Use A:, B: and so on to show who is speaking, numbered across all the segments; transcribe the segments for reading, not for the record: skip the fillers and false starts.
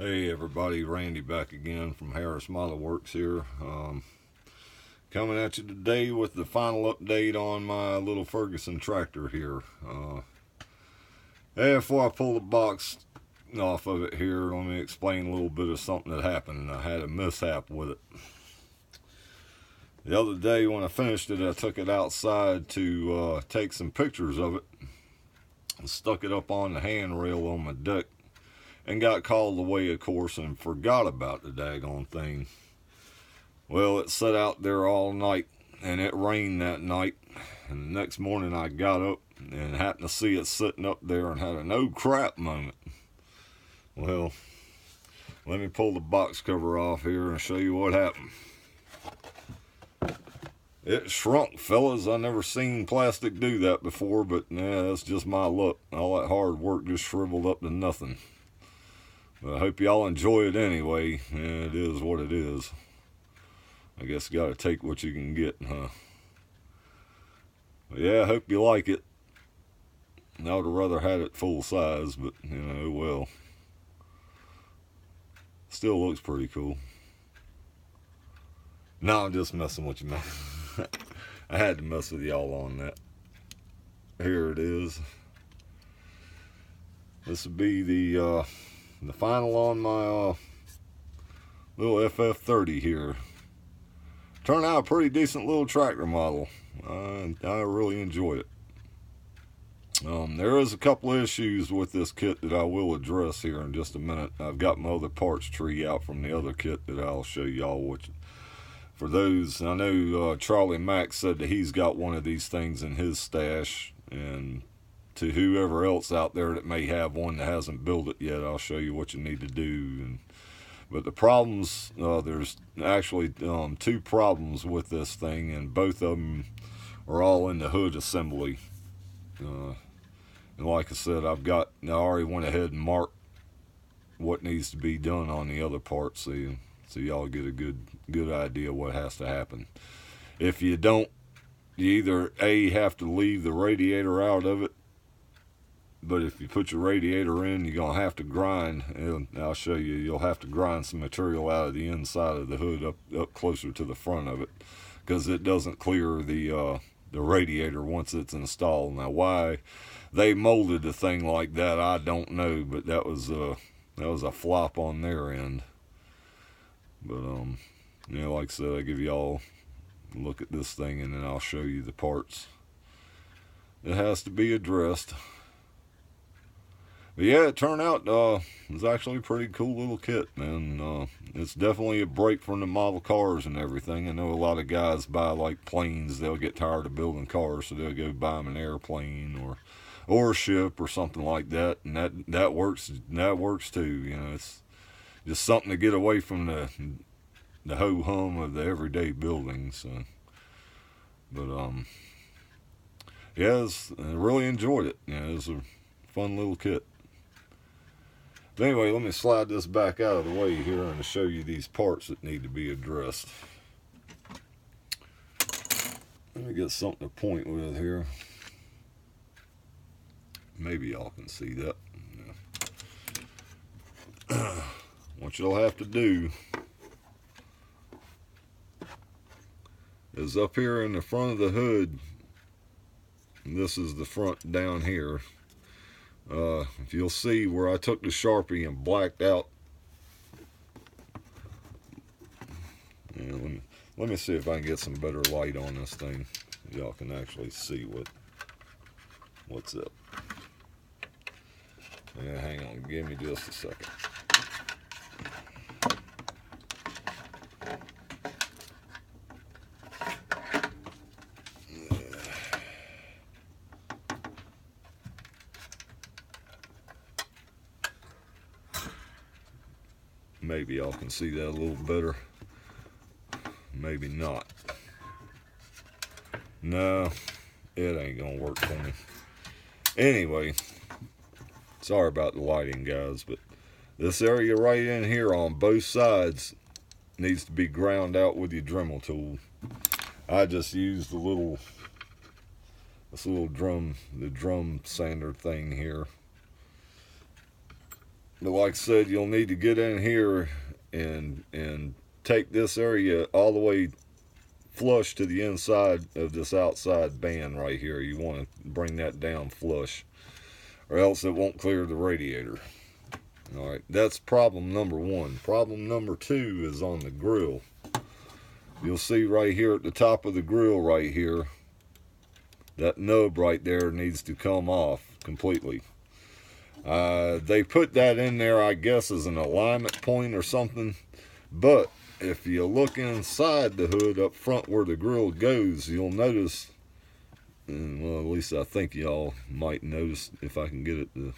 A: Hey everybody, Randy back again from Harris Model Works here. Coming at you today with the final update on my little Ferguson tractor here. Before I pull the box off of it here, let me explain a little bit of something that happened. I had a mishap with it. The other day when I finished it, I took it outside to take some pictures of it. I stuck it up on the handrail on my deck and got called away, of course, and forgot about the daggone thing. Well, it sat out there all night, and it rained that night, and the next morning I got up and happened to see it sitting up there and had an oh crap moment. Well, let me pull the box cover off here and show you what happened. It shrunk, fellas. I never seen plastic do that before, but yeah, that's just my luck. All that hard work just shriveled up to nothing. But I hope y'all enjoy it anyway. Yeah, it is what it is. I guess you gotta take what you can get, huh? But yeah, I hope you like it. I would have rather had it full size, but you know, well. Still looks pretty cool. No, I'm just messing with you, man. I had to mess with y'all on that. Here it is. This would be the final on my little ff-30 here. Turned out a pretty decent little tractor model. I really enjoyed it. There is a couple of issues with this kit that I will address here in just a minute. I've got my other parts tree out from the other kit that I'll show y'all. Which, for those, I know Charlie Mack said that he's got one of these things in his stash, and to whoever else out there that may have one that hasn't built it yet, I'll show you what you need to do. But the problems, there's actually two problems with this thing, and both of them are all in the hood assembly. And like I said, I already went ahead and marked what needs to be done on the other parts, so y'all get a good idea what has to happen. If you don't, you either A, have to leave the radiator out of it, but if you put your radiator in, you're going to have to grind, and I'll show you, you'll have to grind some material out of the inside of the hood up closer to the front of it, because it doesn't clear the radiator once it's installed. Now, why they molded the thing like that, I don't know, but that was a flop on their end. But you know, like I said, I give y'all a look at this thing, and then I'll show you the parts. It has to be addressed. But yeah, it turned out it's actually a pretty cool little kit, and it's definitely a break from the model cars and everything. I know a lot of guys buy like planes. They'll get tired of building cars, so they'll go buy them an airplane or a ship or something like that, and that works. That works too. You know, it's just something to get away from the ho hum of the everyday building. So, but yeah, I really enjoyed it. Yeah, it was a fun little kit. But anyway, let me slide this back out of the way here and show you these parts that need to be addressed. Let me get something to point with here. Maybe y'all can see that. Yeah. What you'll have to do is up here in the front of the hood, this is the front down here. If you'll see where I took the Sharpie and blacked out, yeah, let me see if I can get some better light on this thing. Y'all can actually see what's up. Yeah, hang on, give me just a second. Maybe y'all can see that a little better. Maybe not. No, it ain't gonna work for me. Anyway, sorry about the lighting, guys, but this area right in here on both sides needs to be ground out with your Dremel tool. I just used this little drum sander thing here. But like I said, you'll need to get in here and take this area all the way flush to the inside of this outside band right here. You want to bring that down flush, or else it won't clear the radiator. All right, that's problem number one. Problem number two is on the grill. You'll see right here at the top of the grill right here, that nub right there needs to come off completely. They put that in there, I guess, as an alignment point or something. But if you look inside the hood up front where the grill goes, you'll notice, and well, at least I think y'all might notice if I can get it to,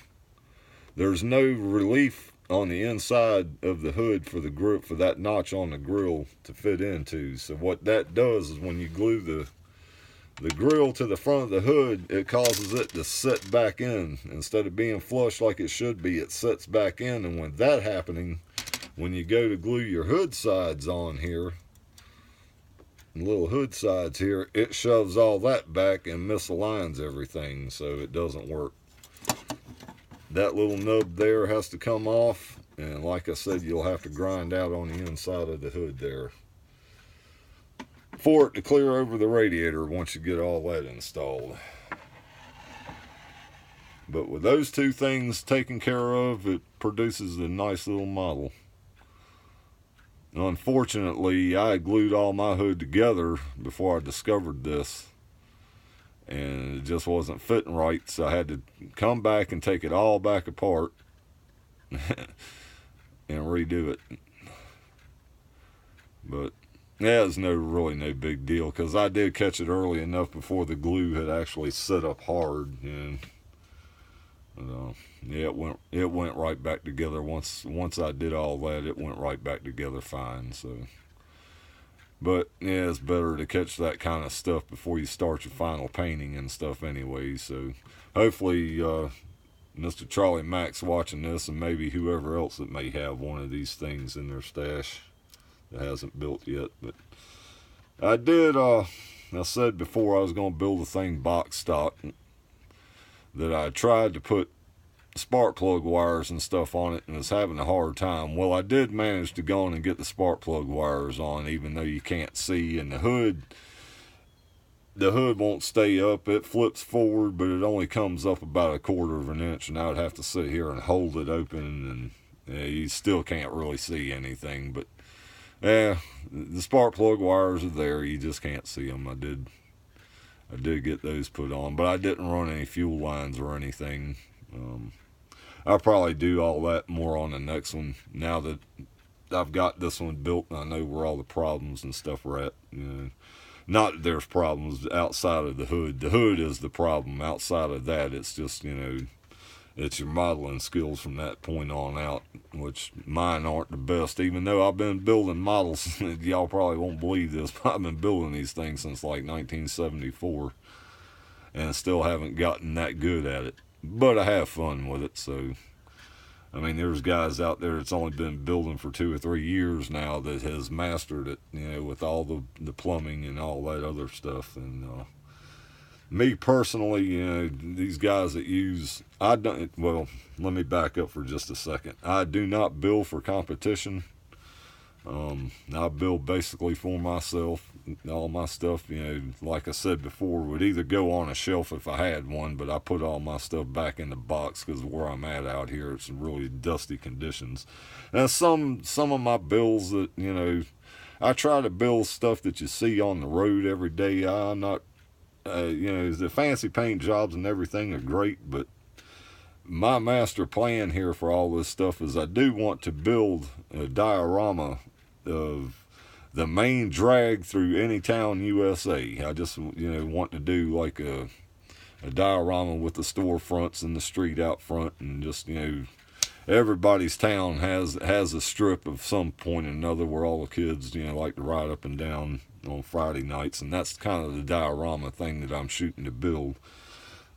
A: there's no relief on the inside of the hood for the grill, for that notch on the grill to fit into. So what that does is when you glue the grill to the front of the hood, it causes it to set back in. Instead of being flush like it should be, it sets back in. And when that happening, when you go to glue your hood sides on here, little hood sides here, it shoves all that back and misaligns everything, so it doesn't work. That little nub there has to come off, and like I said, you'll have to grind out on the inside of the hood there for it to clear over the radiator once you get all that installed. But with those two things taken care of, it produces a nice little model. Unfortunately, I glued all my hood together before I discovered this, and it just wasn't fitting right, so I had to come back and take it all back apart and redo it. But yeah, it's really no big deal, because I did catch it early enough before the glue had actually set up hard, and yeah, it went right back together. Once I did all that, it went right back together fine. So, but yeah, it's better to catch that kind of stuff before you start your final painting and stuff anyway. So hopefully Mr. Charlie Mack's watching this, and maybe whoever else that may have one of these things in their stash that hasn't built yet. But I did, I said before I was going to build the thing box stock, that I tried to put spark plug wires and stuff on it and was having a hard time. Well, I did manage to go on and get the spark plug wires on, even though you can't see, and the hood won't stay up. It flips forward, but it only comes up about 1/4 of an inch, and I would have to sit here and hold it open, and you still can't really see anything. But yeah, the spark plug wires are there, you just can't see them. I did get those put on, but I didn't run any fuel lines or anything. I'll probably do all that more on the next one, now that I've got this one built and I know where all the problems and stuff are at. You know, not that there's problems outside of the hood. The hood is the problem. Outside of that, it's just, you know, it's your modeling skills from that point on out, which mine aren't the best. Even though I've been building models, y'all probably won't believe this, but I've been building these things since like 1974 and still haven't gotten that good at it. But I have fun with it. So I mean, there's guys out there that's only been building for 2 or 3 years now that has mastered it, you know, with all the plumbing and all that other stuff. And me personally, you know, these guys that use, well, let me back up for just a second. I do not build for competition. I build basically for myself. All my stuff, you know, like I said before, would either go on a shelf if I had one, but I put all my stuff back in the box because where I'm at out here, it's really dusty conditions. And some of my builds that, you know, I try to build stuff that you see on the road every day. I'm not, you know, the fancy paint jobs and everything are great, but my master plan here for all this stuff is I do want to build a diorama of the main drag through any town USA. I just, you know, want to do like a diorama with the storefronts and the street out front, and just, you know, everybody's town has a strip of some point or another where all the kids, you know, like to ride up and down on Friday nights, and that's kind of the diorama thing that I'm shooting to build.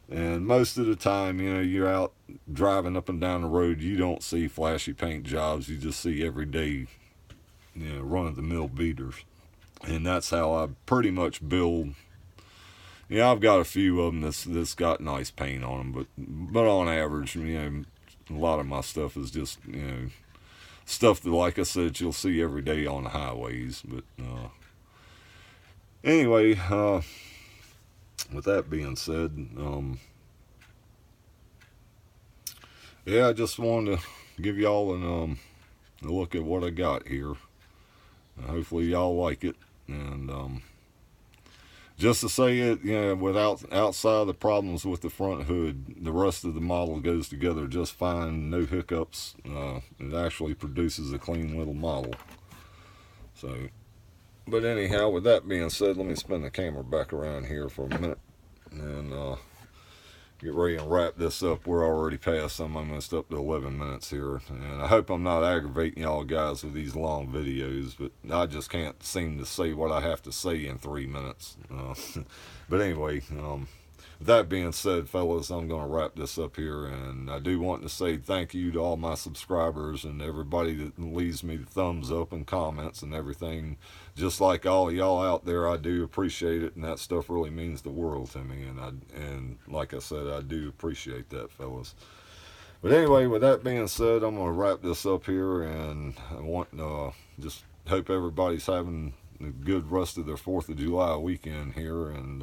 A: And most of the time, you know, you're out driving up and down the road, you don't see flashy paint jobs, you just see everyday, you know, run-of-the-mill beaters. And that's how I pretty much build. Yeah, I've got a few of them that's got nice paint on them, but on average, you know, a lot of my stuff is just, stuff that, like I said, you'll see every day on the highways. But anyway, with that being said, yeah, I just wanted to give y'all a look at what I got here. Hopefully y'all like it. And just to say it, without outside the problems with the front hood, the rest of the model goes together just fine, no hiccups. It actually produces a clean little model. So, but anyhow, with that being said, let me spin the camera back around here for a minute and get ready and wrap this up. We're already past, I'm almost up to 11 minutes here, and I hope I'm not aggravating y'all guys with these long videos, but I just can't seem to say what I have to say in 3 minutes. But anyway, with that being said, fellas, I'm going to wrap this up here, and I do want to say thank you to all my subscribers and everybody that leaves me the thumbs up and comments and everything. Just like all of y'all out there, I do appreciate it, and that stuff really means the world to me, and like I said, I do appreciate that, fellas. But anyway, with that being said, I'm going to wrap this up here, and I want just hope everybody's having a good rest of their 4th of July weekend here, and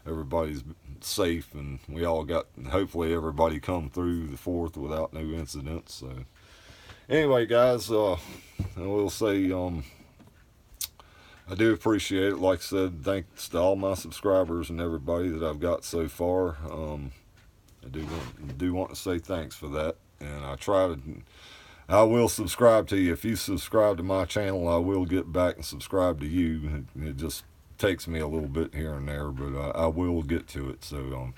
A: everybody's safe, and we all got, hopefully everybody come through the 4th without no incidents. So anyway, guys, I will say I do appreciate it. Like I said, thanks to all my subscribers and everybody that I've got so far. I do want to say thanks for that, and I will subscribe to you. If you subscribe to my channel, I will get back and subscribe to you. It just takes me a little bit here and there, but I will get to it. So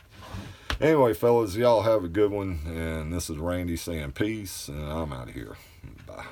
A: anyway, fellas, y'all have a good one, and this is Randy saying peace, and I'm out of here. Bye.